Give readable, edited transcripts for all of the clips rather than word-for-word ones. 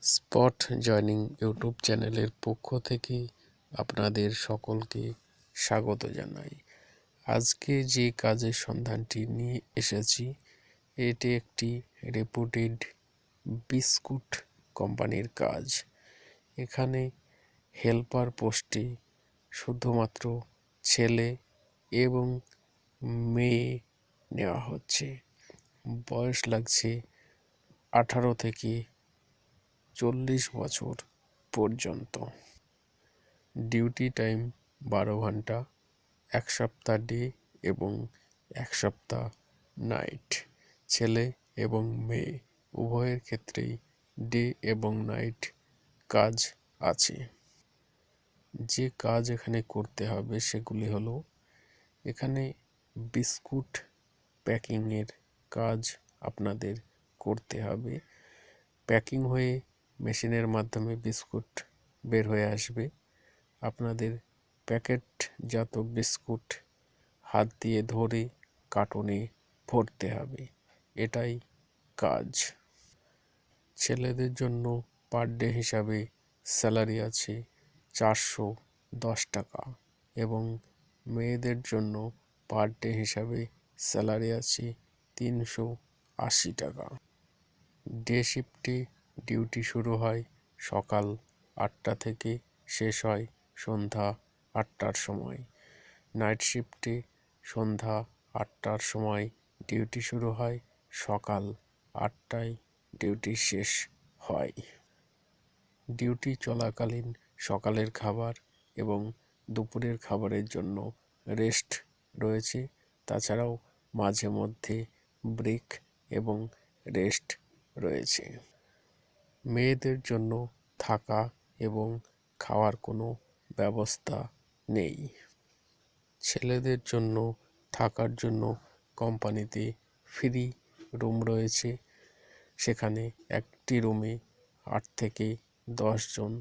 Spot joining YouTube চ্যানেলের পক্ষ থেকে আপনাদের সকলকে স্বাগত জানাই। আজকে যে কাজের সন্ধানটি নিয়ে এসেছি এটি একটি রেপুটেড বিস্কুট কোম্পানির কাজ। এখানে হেল্পার পোস্টে শুধুমাত্র ছেলে এবং মেয়ে নেওয়া হচ্ছে। বয়স লাগছে 18 থেকে 40 বছর পর্যন্ত। ডিউটি টাইম 12 ঘন্টা, 1 সপ্তাহ ডে এবং 1 সপ্তাহ নাইট। ছেলে এবং মেয়ে উভয়ের ক্ষেত্রেই ডে এবং নাইট কাজ আছে। যে কাজ এখানে করতে হবে সেগুলি হলো, এখানে বিস্কুট প্যাকিংয়ের কাজ আপনাদের করতে হবে। প্যাকিং হয়ে মেশিনের মাধ্যমে বিস্কুট বের হয়ে আসবে। আপনাদের প্যাকেটজাত বিস্কুট হাত দিয়ে ধরে কার্টুনে ভরতে হবে, এটাই কাজ। ছেলেদের জন্য পার ডে হিসাবে স্যালারি আছে 410 টাকা এবং মেয়েদের জন্য পার ডে হিসাবে স্যালারি আছে 380 টাকা। ডে শিফটে ডিউটি শুরু হয় সকাল 8টা থেকে শেষ হয় সন্ধ্যা 8টার সময়। নাইট শিফটে সন্ধ্যা 8টার সময় ডিউটি শুরু হয়, সকাল 8টায় ডিউটি শেষ হয়। ডিউটি চলাকালীন সকালের খাবার এবং দুপুরের খাবারের জন্য রেস্ট রয়েছে। তাছাড়াও মাঝে মধ্যে ব্রেক এবং রেস্ট রয়েছে। মেয়েদের জন্য থাকা এবং খাওয়ার কোনো ব্যবস্থা নেই। ছেলেদের জন্য থাকার জন্য কোম্পানিতে ফ্রি রুম রয়েছে। সেখানে একটি রুমে 8 থেকে 10 জন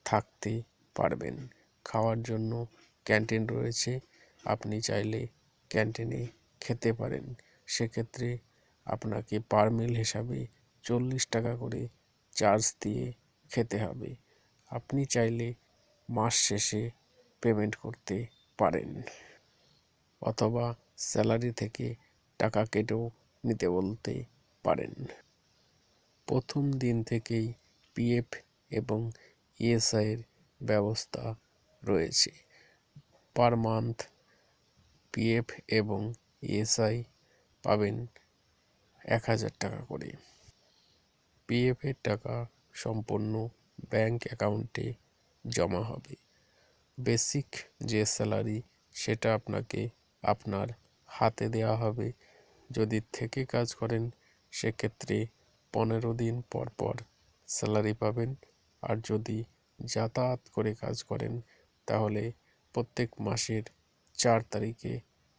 থাকতে পারবেন। খাওয়ার জন্য ক্যান্টিন রয়েছে, আপনি চাইলে ক্যান্টিনে খেতে পারেন। সেক্ষেত্রে আপনাকে পার মিল হিসাবে 40 টাকা করে চার্জ দিয়ে খেতে হবে। আপনি চাইলে মাস শেষে পেমেন্ট করতে পারেন অথবা স্যালারি থেকে টাকা কেটেও নিতে বলতে পারেন। প্রথম দিন থেকেই পিএফ এবং ইএসআইয়ের ব্যবস্থা রয়েছে। পার মান্থ পিএফ এবং ইএসআই পাবেন 1000 টাকা করে। পিএফের টাকা সম্পূর্ণ ব্যাংক অ্যাকাউন্টে জমা হবে। বেসিক যে স্যালারি সেটা আপনাকে আপনার হাতে দেওয়া হবে। যদি থেকে কাজ করেন সেক্ষেত্রে 15 দিন পর পর স্যালারি পাবেন। আর যদি যাতায়াত করে কাজ করেন তাহলে প্রত্যেক মাসের 4 তারিখে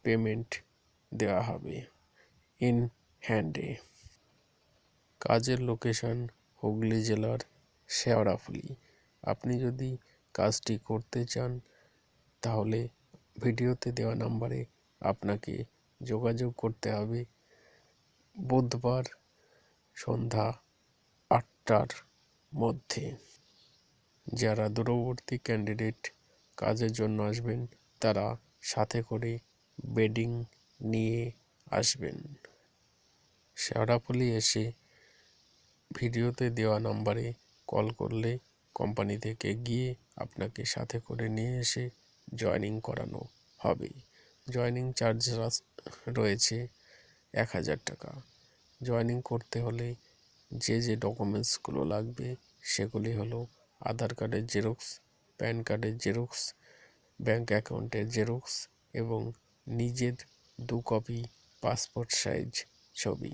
পেমেন্ট দেওয়া হবে ইন হ্যান্ডে। কাজের লোকেশন হুগলি জেলার শেওড়াফুলি। আপনি যদি কাজটি করতে চান তাহলে ভিডিওতে দেওয়া নাম্বারে আপনাকে যোগাযোগ করতে হবে। বুধবার সন্ধ্যা 8টার মধ্যে। যারা দূরবর্তী ক্যান্ডিডেট কাজের জন্য আসবেন তারা সাথে করে বেডিং নিয়ে আসবেন। শেওড়াফুলি এসে ভিডিওতে দেওয়া নাম্বারে কল করলে কোম্পানি থেকে গিয়ে আপনাকে সাথে করে নিয়ে এসে জয়েনিং করানো হবে। জয়েনিং চার্জ রয়েছে 1000 টাকা। জয়েনিং করতে হলে যে ডকুমেন্টসগুলো লাগবে সেগুলি হলো আধার কার্ডের জেরক্স, প্যান কার্ডের জেরক্স, ব্যাংক অ্যাকাউন্টের জেরক্স এবং নিজের 2 কপি পাসপোর্ট সাইজ ছবি।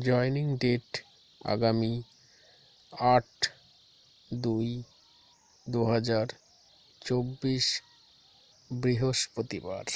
জয়েনিং ডেট আগামী 8/2/2024 বৃহস্পতিবার।